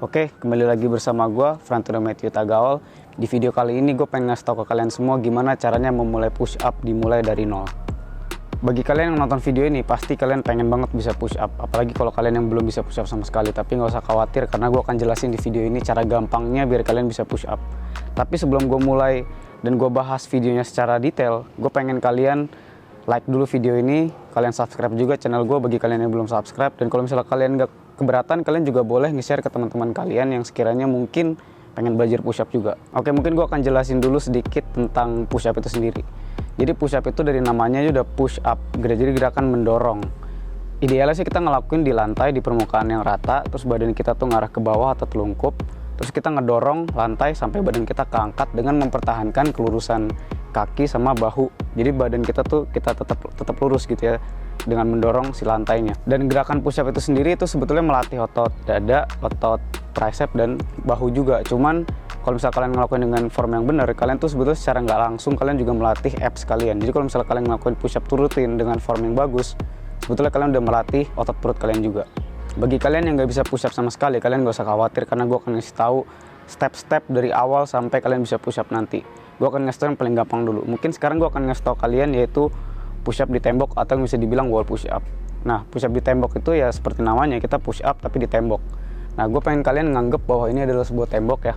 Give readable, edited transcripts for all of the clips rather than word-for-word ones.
Oke, kembali lagi bersama gue, Frantino Matthew Tagaol. Di video kali ini gue pengen ngasih tau ke kalian semua gimana caranya memulai push up dimulai dari nol. Bagi kalian yang nonton video ini, pasti kalian pengen banget bisa push up. Apalagi kalau kalian yang belum bisa push up sama sekali. Tapi nggak usah khawatir karena gue akan jelasin di video ini cara gampangnya biar kalian bisa push up. Tapi sebelum gue mulai dan gue bahas videonya secara detail, gue pengen kalian like dulu video ini, kalian subscribe juga channel gue bagi kalian yang belum subscribe. Dan kalau misalnya kalian nggak keberatan, kalian juga boleh nge-share ke teman-teman kalian yang sekiranya mungkin pengen belajar push up juga. Oke, mungkin gue akan jelasin dulu sedikit tentang push up itu sendiri. Jadi push up itu dari namanya udah push up, jadi gerakan mendorong. Idealnya sih kita ngelakuin di lantai, di permukaan yang rata, terus badan kita tuh ngarah ke bawah atau telungkup, terus kita ngedorong lantai sampai badan kita keangkat dengan mempertahankan kelurusan kaki sama bahu. Jadi badan kita tuh kita tetap lurus gitu ya, dengan mendorong si lantainya. Dan gerakan push up itu sendiri itu sebetulnya melatih otot dada, otot tricep dan bahu juga. Cuman kalau misalnya kalian ngelakuin dengan form yang benar, kalian tuh sebetulnya secara nggak langsung kalian juga melatih abs kalian. Jadi kalau misalnya kalian ngelakuin push up rutin dengan form yang bagus, sebetulnya kalian udah melatih otot perut kalian juga. Bagi kalian yang nggak bisa push up sama sekali, kalian nggak usah khawatir karena gue akan ngasih tahu step-step dari awal sampai kalian bisa push up nanti. Gue akan ngasih tahu yang paling gampang dulu. Mungkin sekarang gue akan ngasih tahu kalian yaitu push up di tembok atau yang bisa dibilang wall push up. Nah, push up di tembok itu ya seperti namanya, kita push up tapi di tembok. Nah, gue pengen kalian nganggep bahwa ini adalah sebuah tembok ya.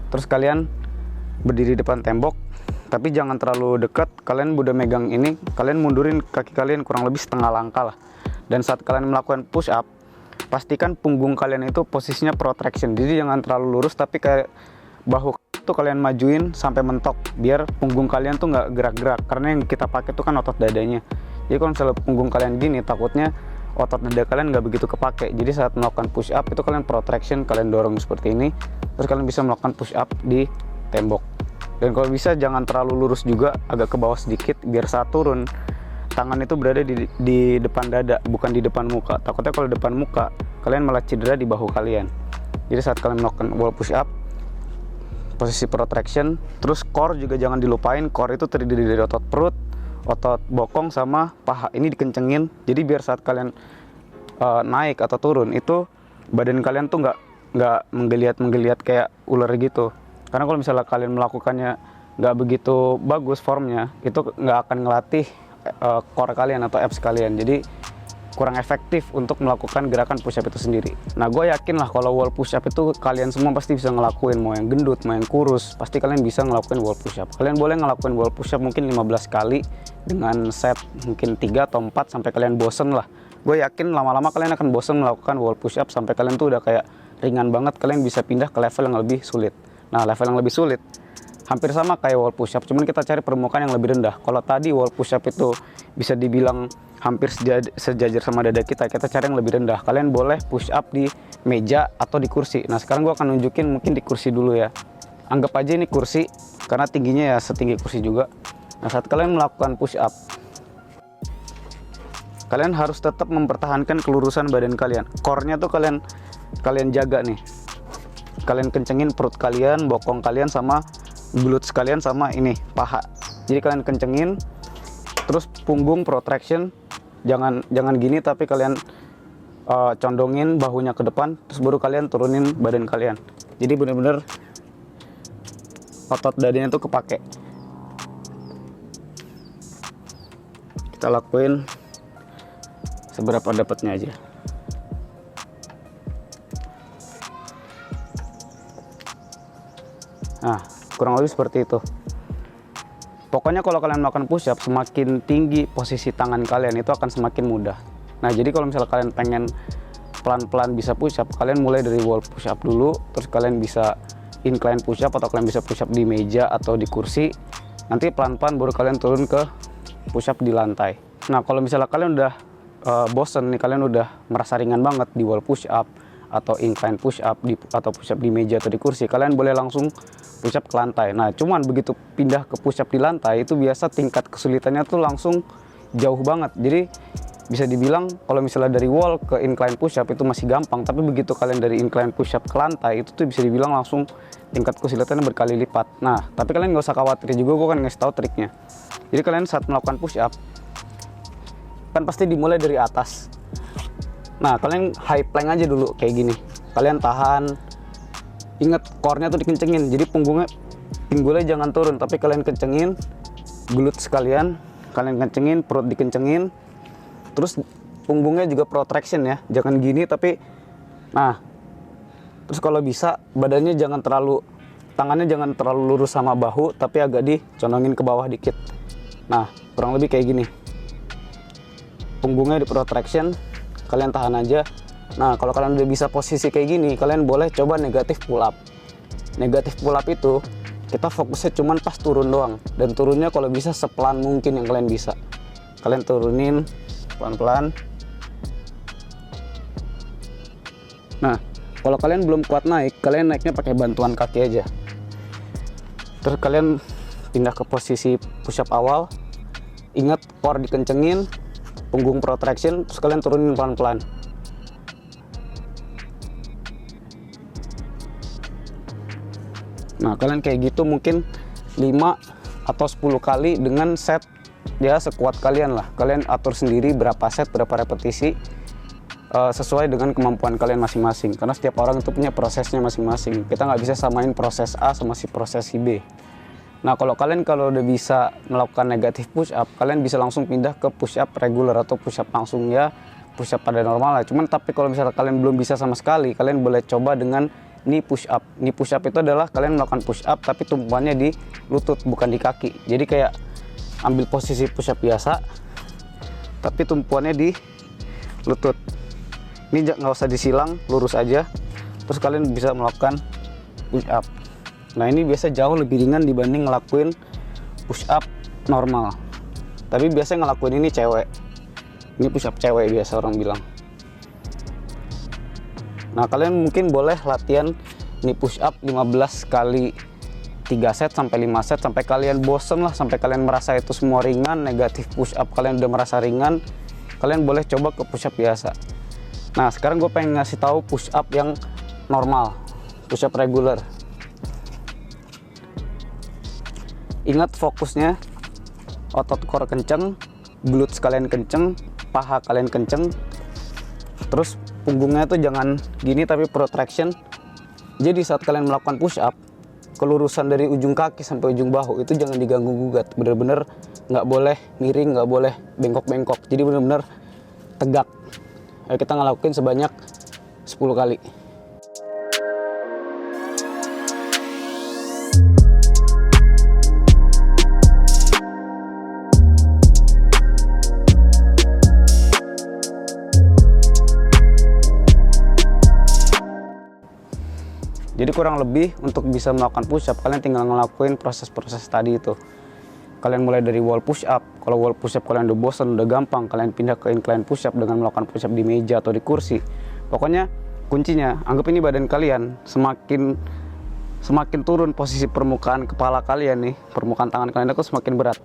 Terus kalian berdiri depan tembok, tapi jangan terlalu dekat. Kalian udah megang ini, kalian mundurin kaki kalian kurang lebih setengah langkah lah. Dan saat kalian melakukan push up, pastikan punggung kalian itu posisinya protraction. Jadi jangan terlalu lurus, tapi kayak bahu tuh kalian majuin sampai mentok, biar punggung kalian tuh nggak gerak-gerak. Karena yang kita pakai tuh kan otot dadanya. Jadi kalau misalnya punggung kalian gini, takutnya otot dada kalian nggak begitu kepake. Jadi saat melakukan push up itu kalian protraction, kalian dorong seperti ini, terus kalian bisa melakukan push up di tembok. Dan kalau bisa jangan terlalu lurus juga, agak ke bawah sedikit, biar saat turun tangan itu berada di depan dada, bukan di depan muka. Takutnya kalau depan muka kalian malah cedera di bahu kalian. Jadi saat kalian melakukan wall push up, posisi protraction, terus core juga jangan dilupain. Core itu terdiri dari otot perut, otot bokong sama paha. Ini dikencengin. Jadi biar saat kalian naik atau turun itu badan kalian tuh nggak menggeliat kayak ular gitu. Karena kalau misalnya kalian melakukannya nggak begitu bagus formnya, itu nggak akan ngelatih core kalian atau abs kalian. Jadi kurang efektif untuk melakukan gerakan push up itu sendiri. Nah, gue yakin lah kalau wall push up itu kalian semua pasti bisa ngelakuin, mau yang gendut, mau yang kurus, pasti kalian bisa ngelakuin wall push up. Kalian boleh ngelakuin wall push up mungkin 15 kali dengan set mungkin 3 atau 4 sampai kalian bosen lah. Gue yakin lama-lama kalian akan bosen melakukan wall push up sampai kalian tuh udah kayak ringan banget, kalian bisa pindah ke level yang lebih sulit. Nah, level yang lebih sulit hampir sama kayak wall push up, cuman kita cari permukaan yang lebih rendah. Kalau tadi wall push up itu bisa dibilang hampir sejajar sama dada kita cari yang lebih rendah. Kalian boleh push up di meja atau di kursi. Nah, sekarang gue akan nunjukin mungkin di kursi dulu ya. Anggap aja ini kursi, karena tingginya ya setinggi kursi juga. Nah, saat kalian melakukan push up, kalian harus tetap mempertahankan kelurusan badan kalian. Core-nya tuh kalian jaga nih. Kalian kencengin perut kalian, bokong kalian sama glutes kalian sama ini paha. Jadi kalian kencengin, terus punggung protraction, jangan gini tapi kalian condongin bahunya ke depan, terus baru kalian turunin badan kalian. Jadi bener-bener otot dadanya tuh kepake. Kita lakuin seberapa dapatnya aja. Nah, kurang lebih seperti itu. Pokoknya kalau kalian melakukan push up, semakin tinggi posisi tangan kalian itu akan semakin mudah. Nah, jadi kalau misalnya kalian pengen pelan-pelan bisa push up, kalian mulai dari wall push up dulu, terus kalian bisa incline push up atau kalian bisa push up di meja atau di kursi. Nanti pelan-pelan baru kalian turun ke push up di lantai. Nah, kalau misalnya kalian udah bosen nih, kalian udah merasa ringan banget di wall push up atau incline push up atau push up di meja atau di kursi, kalian boleh langsung push up ke lantai. Nah, cuman begitu pindah ke push up di lantai itu biasa tingkat kesulitannya tuh langsung jauh banget. Jadi bisa dibilang kalau misalnya dari wall ke incline push up itu masih gampang, tapi begitu kalian dari incline push up ke lantai itu tuh bisa dibilang langsung tingkat kesulitannya berkali lipat. Nah, tapi kalian nggak usah khawatir juga, gue kan ngasih tahu triknya. Jadi kalian saat melakukan push up kan pasti dimulai dari atas. Nah, kalian high plank aja dulu kayak gini. Kalian tahan ingat core-nya tuh dikencengin, jadi pinggulnya jangan turun, tapi kalian kencengin, gelut sekalian, kalian kencengin, perut dikencengin, terus punggungnya juga protraction ya, jangan gini tapi, nah, terus kalau bisa badannya jangan terlalu, tangannya jangan terlalu lurus sama bahu, tapi agak dicondongin ke bawah dikit. Nah, kurang lebih kayak gini, punggungnya di protraction, kalian tahan aja. Nah, kalau kalian udah bisa posisi kayak gini, kalian boleh coba negatif pull up. Negatif pull up itu kita fokusnya cuman pas turun doang, dan turunnya kalau bisa sepelan mungkin yang kalian bisa. Kalian turunin pelan-pelan. Nah, kalau kalian belum kuat naik, kalian naiknya pakai bantuan kaki aja. Terus kalian pindah ke posisi push up awal. Ingat core dikencengin, punggung protraction, terus kalian turunin pelan-pelan. Nah, kalian kayak gitu mungkin 5 atau 10 kali dengan set ya sekuat kalian lah. Kalian atur sendiri berapa set, berapa repetisi sesuai dengan kemampuan kalian masing-masing. Karena setiap orang itu punya prosesnya masing-masing. Kita nggak bisa samain proses A sama proses si B. Nah, kalau udah bisa melakukan negatif push up, kalian bisa langsung pindah ke push up regular atau push up langsung ya, push up pada normal lah. Cuman tapi kalau misalnya kalian belum bisa sama sekali, kalian boleh coba dengan knee push up. Knee push up itu adalah kalian melakukan push up tapi tumpuannya di lutut bukan di kaki. Jadi kayak ambil posisi push up biasa tapi tumpuannya di lutut. Ini nggak usah disilang, lurus aja. Terus kalian bisa melakukan push up. Nah, ini biasa jauh lebih ringan dibanding ngelakuin push up normal. Tapi biasanya ngelakuin ini cewek. Ini push up cewek biasa orang bilang. Nah, kalian mungkin boleh latihan ini push up 15 kali 3 set sampai 5 set sampai kalian bosen lah, sampai kalian merasa itu semua ringan. Negatif push up kalian udah merasa ringan, kalian boleh coba ke push up biasa. Nah, sekarang gue pengen ngasih tahu push up yang normal, push up regular. Ingat fokusnya otot core kenceng, glutes kalian kenceng, paha kalian kenceng, terus punggungnya tuh jangan gini tapi protraction. Jadi saat kalian melakukan push up, kelurusan dari ujung kaki sampai ujung bahu itu jangan diganggu gugat. Bener-bener nggak boleh miring, nggak boleh bengkok-bengkok. Jadi bener-bener tegak. Ayo kita ngelakuin sebanyak 10 kali. Jadi kurang lebih untuk bisa melakukan push up, kalian tinggal ngelakuin proses-proses tadi itu. Kalian mulai dari wall push up. Kalau wall push up kalian udah bosan, udah gampang, kalian pindah ke incline push up dengan melakukan push up di meja atau di kursi. Pokoknya kuncinya, anggap ini badan kalian semakin turun posisi permukaan kepala kalian nih, permukaan tangan kalian itu semakin berat.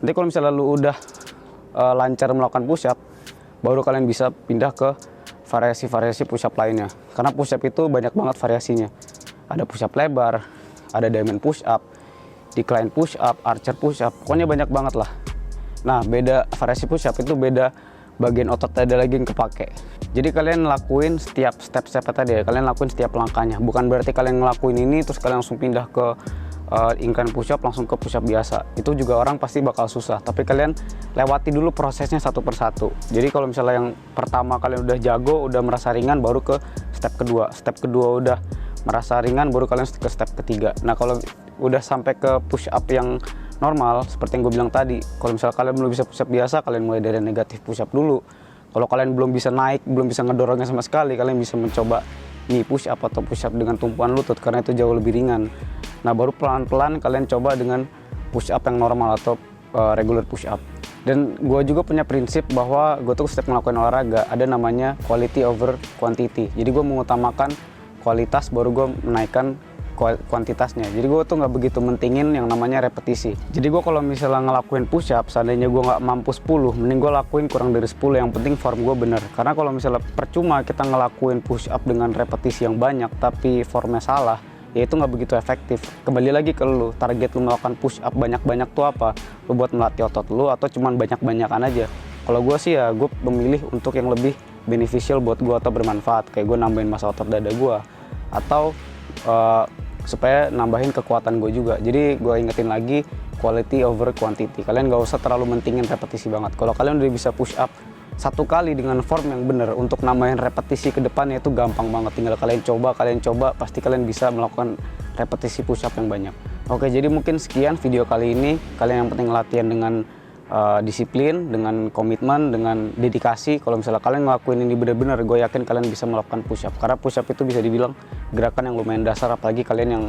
Nanti kalau misalnya lu udah lancar melakukan push up, baru kalian bisa pindah ke variasi-variasi push up lainnya. Karena push up itu banyak banget variasinya. Ada push up lebar, ada diamond push up, decline push up, archer push up, pokoknya banyak banget lah. Nah, beda variasi push up itu beda bagian otot ada lagi yang kepake. Jadi kalian lakuin setiap step-step tadi ya, kalian lakuin setiap langkahnya. Bukan berarti kalian ngelakuin ini terus kalian langsung pindah ke incline push up langsung ke push up biasa. Itu juga orang pasti bakal susah, tapi kalian lewati dulu prosesnya satu persatu. Jadi kalau misalnya yang pertama kalian udah jago, udah merasa ringan, baru ke step kedua udah merasa ringan, baru kalian ke step ketiga. Nah, kalau udah sampai ke push up yang normal seperti yang gue bilang tadi, kalau misalnya kalian belum bisa push up biasa, kalian mulai dari negatif push up dulu. Kalau kalian belum bisa naik, belum bisa ngedorongnya sama sekali, kalian bisa mencoba knee push up atau push up dengan tumpuan lutut karena itu jauh lebih ringan. Nah, baru pelan-pelan kalian coba dengan push up yang normal atau regular push up. Dan gue juga punya prinsip bahwa gue tuh setiap melakukan olahraga ada namanya quality over quantity. Jadi gue mengutamakan kualitas baru gue menaikkan kuantitasnya. Jadi gue tuh nggak begitu mentingin yang namanya repetisi. Jadi gue kalau misalnya ngelakuin push up, seandainya gue nggak mampu 10, mending gue lakuin kurang dari 10, yang penting form gue bener. Karena kalau misalnya percuma kita ngelakuin push up dengan repetisi yang banyak tapi formnya salah, ya itu nggak begitu efektif. Kembali lagi ke lu, target lu melakukan push up banyak-banyak tuh apa? Lu buat melatih otot lu atau cuman banyak-banyakan aja? Kalau gue sih ya gue memilih untuk yang lebih beneficial buat gue atau bermanfaat, kayak gue nambahin massa otot dada gue, atau supaya nambahin kekuatan gue juga. Jadi gue ingetin lagi, quality over quantity. Kalian gak usah terlalu mentingin repetisi banget. Kalau kalian udah bisa push up 1 kali dengan form yang bener, untuk nambahin repetisi ke depannya itu gampang banget. Tinggal kalian coba, pasti kalian bisa melakukan repetisi push up yang banyak. Oke, jadi mungkin sekian video kali ini. Kalian yang penting latihan dengan disiplin, dengan komitmen, dengan dedikasi. Kalau misalnya kalian ngelakuin ini bener-bener, gue yakin kalian bisa melakukan push up. Karena push up itu bisa dibilang gerakan yang lumayan dasar, apalagi kalian yang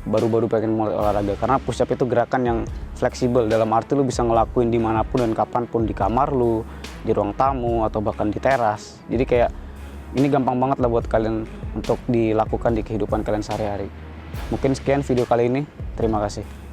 baru-baru pengen mulai olahraga. Karena push up itu gerakan yang fleksibel, dalam arti lu bisa ngelakuin dimanapun dan kapanpun, di kamar lu, di ruang tamu, atau bahkan di teras. Jadi kayak ini gampang banget lah buat kalian untuk dilakukan di kehidupan kalian sehari-hari. Mungkin sekian video kali ini, terima kasih.